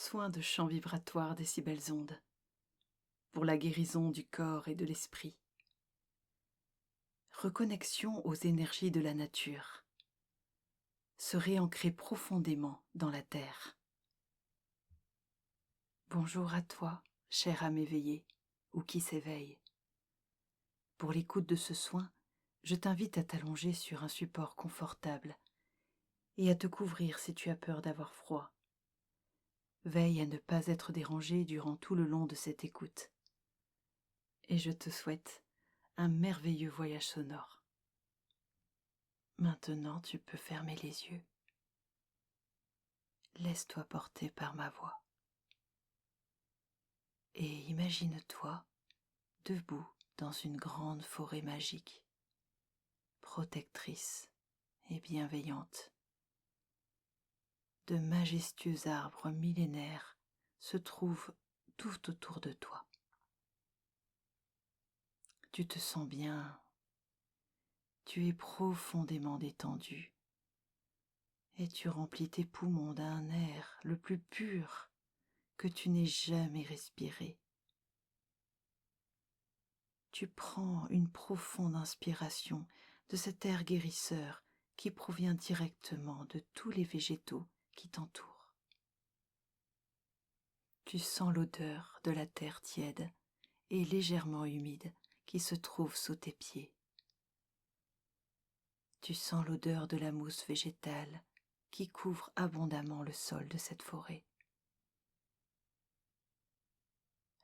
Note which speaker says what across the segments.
Speaker 1: soin de chants vibratoires des si belles ondes, pour la guérison du corps et de l'esprit. Reconnexion aux énergies de la nature, se réancrer profondément dans la terre. Bonjour à toi, chère âme éveillée, ou qui s'éveille. Pour l'écoute de ce soin, je t'invite à t'allonger sur un support confortable et à te couvrir si tu as peur d'avoir froid. Veille à ne pas être dérangé durant tout le long de cette écoute. Et je te souhaite un merveilleux voyage sonore. Maintenant, tu peux fermer les yeux. Laisse-toi porter par ma voix. Et imagine-toi debout dans une grande forêt magique, protectrice et bienveillante. De majestueux arbres millénaires se trouvent tout autour de toi. Tu te sens bien, tu es profondément détendu et tu remplis tes poumons d'un air le plus pur que tu n'aies jamais respiré. Tu prends une profonde inspiration de cet air guérisseur qui provient directement de tous les végétaux qui t'entourent. Tu sens l'odeur de la terre tiède et légèrement humide qui se trouve sous tes pieds. Tu sens l'odeur de la mousse végétale qui couvre abondamment le sol de cette forêt.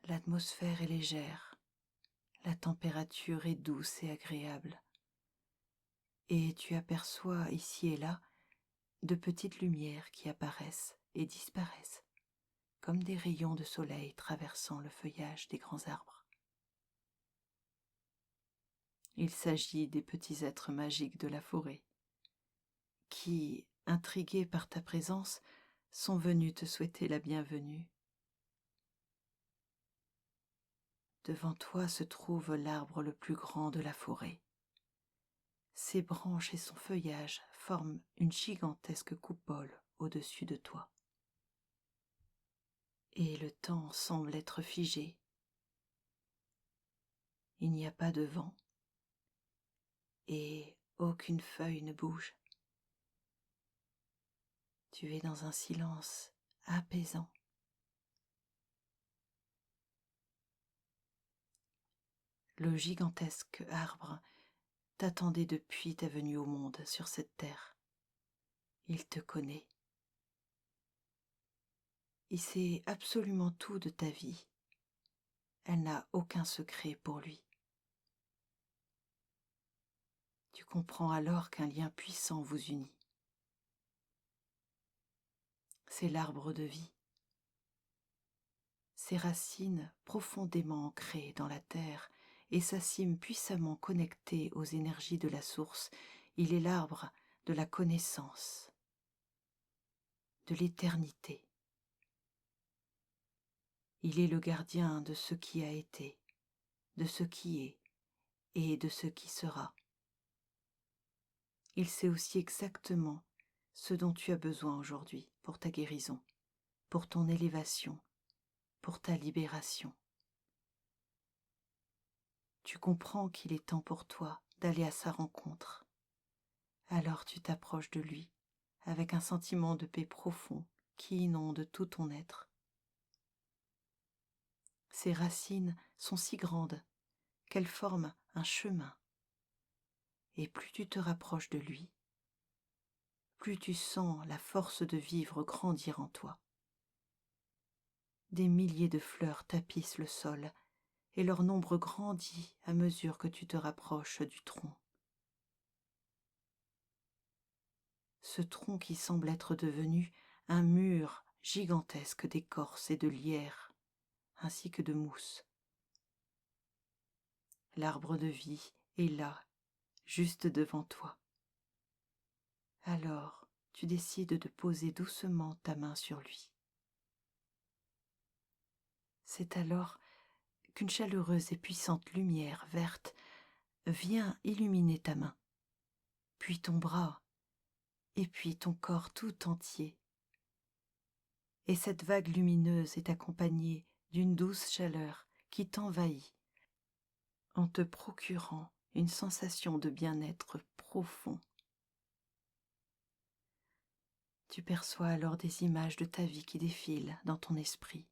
Speaker 1: L'atmosphère est légère, la température est douce et agréable, et tu aperçois ici et là de petites lumières qui apparaissent et disparaissent, comme des rayons de soleil traversant le feuillage des grands arbres. Il s'agit des petits êtres magiques de la forêt, qui, intrigués par ta présence, sont venus te souhaiter la bienvenue. Devant toi se trouve l'arbre le plus grand de la forêt. Ses branches et son feuillage forment une gigantesque coupole au-dessus de toi. Et le temps semble être figé. Il n'y a pas de vent et aucune feuille ne bouge. Tu es dans un silence apaisant. Le gigantesque arbre t'attendait depuis ta venue au monde sur cette terre. Il te connaît. Il sait absolument tout de ta vie. Elle n'a aucun secret pour lui. Tu comprends alors qu'un lien puissant vous unit. C'est l'arbre de vie. Ses racines profondément ancrées dans la terre et sa cime puissamment connectée aux énergies de la source, il est l'arbre de la connaissance, de l'éternité. Il est le gardien de ce qui a été, de ce qui est et de ce qui sera. Il sait aussi exactement ce dont tu as besoin aujourd'hui pour ta guérison, pour ton élévation, pour ta libération. Tu comprends qu'il est temps pour toi d'aller à sa rencontre. Alors tu t'approches de lui avec un sentiment de paix profond qui inonde tout ton être. Ses racines sont si grandes qu'elles forment un chemin. Et plus tu te rapproches de lui, plus tu sens la force de vivre grandir en toi. Des milliers de fleurs tapissent le sol et leur nombre grandit à mesure que tu te rapproches du tronc. Ce tronc qui semble être devenu un mur gigantesque d'écorce et de lierre, ainsi que de mousse. L'arbre de vie est là, juste devant toi. Alors, tu décides de poser doucement ta main sur lui. C'est alors qu'une chaleureuse et puissante lumière verte vient illuminer ta main, puis ton bras, et puis ton corps tout entier. et cette vague lumineuse est accompagnée d'une douce chaleur qui t'envahit en te procurant une sensation de bien-être profond. Tu perçois alors des images de ta vie qui défilent dans ton esprit.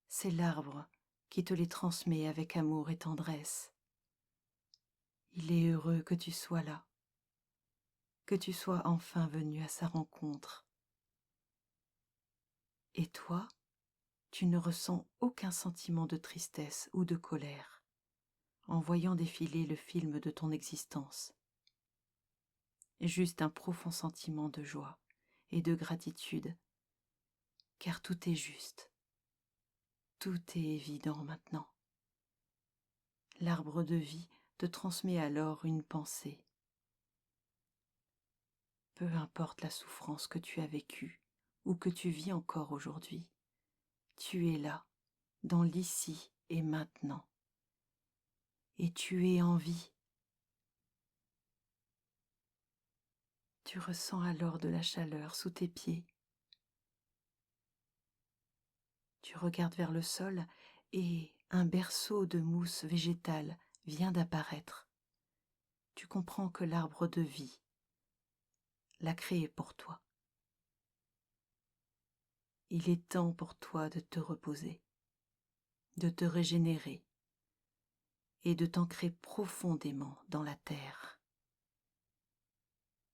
Speaker 1: C'est l'arbre qui te les transmet avec amour et tendresse. Il est heureux que tu sois là, que tu sois enfin venu à sa rencontre. Et toi, tu ne ressens aucun sentiment de tristesse ou de colère en voyant défiler le film de ton existence. Juste un profond sentiment de joie et de gratitude, car tout est juste, tout est évident maintenant. L'arbre de vie te transmet alors une pensée. Peu importe la souffrance que tu as vécue ou que tu vis encore aujourd'hui, tu es là, dans l'ici et maintenant, et tu es en vie. Tu ressens alors de la chaleur sous tes pieds. Tu regardes vers le sol et un berceau de mousse végétale vient d'apparaître. Tu comprends que l'arbre de vie l'a créé pour toi. Il est temps pour toi de te reposer, de te régénérer et de t'ancrer profondément dans la terre.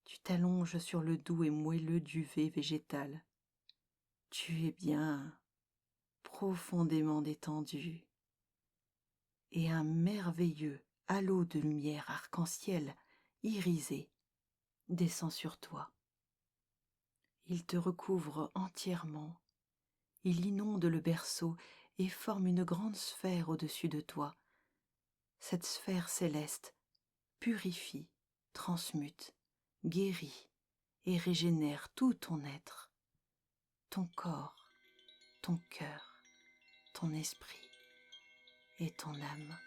Speaker 1: Tu t'allonges sur le doux et moelleux duvet végétal. Tu es bien profondément détendu et un merveilleux halo de lumière arc-en-ciel irisé descend sur toi. Il te recouvre entièrement, il inonde le berceau et forme une grande sphère au-dessus de toi. Cette sphère céleste purifie, transmute, guérit et régénère tout ton être, ton corps, ton cœur, ton esprit et ton âme.